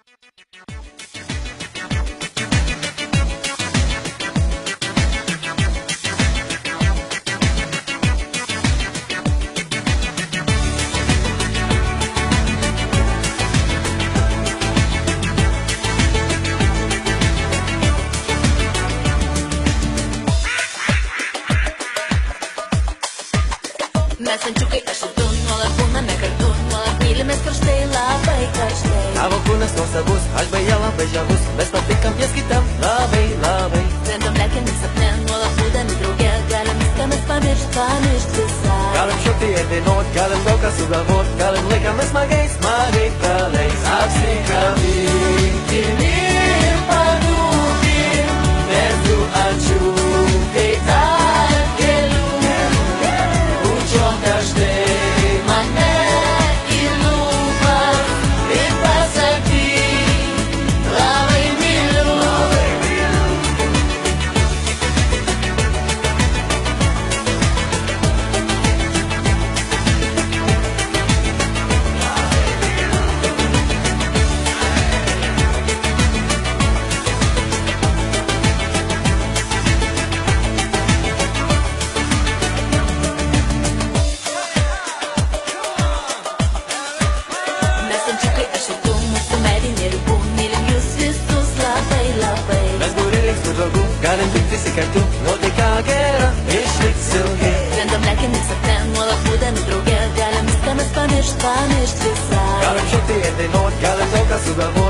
Mes ančiukai aš ir tu nuolat būname kartu, nuolat mylimės karštai, labai karštai. Tavo kūnas nuostabus, aš beje labai žavus, mes patinkam ties kitam labai, labai. Skrendam lekiami sapne, nuolat būdami drauge, galim viską mes pamiršt visai. Galim šokti ir dainuot, galim daug ką sugalvot, galim laikomės smagiai praleis. Apsikaminkim ir padūkim, mes du ančiukai tarp kelių. Bučiuok karštai mane į lūpas ir pasakyk, labai myliu. Mes ančiukai aš ir tu, mūsų meilė neribų, mylim jūs visus labai, labai. Mes būri linksmų draugų, galim tik visi kartu, nuotaika gera, išliks ilgai. Skrendam lekiami sapne, nuolat būdami drauge, galim viską mes pamiršt visai. Galim šokti ir dainuot, galim daug ką sugalvot.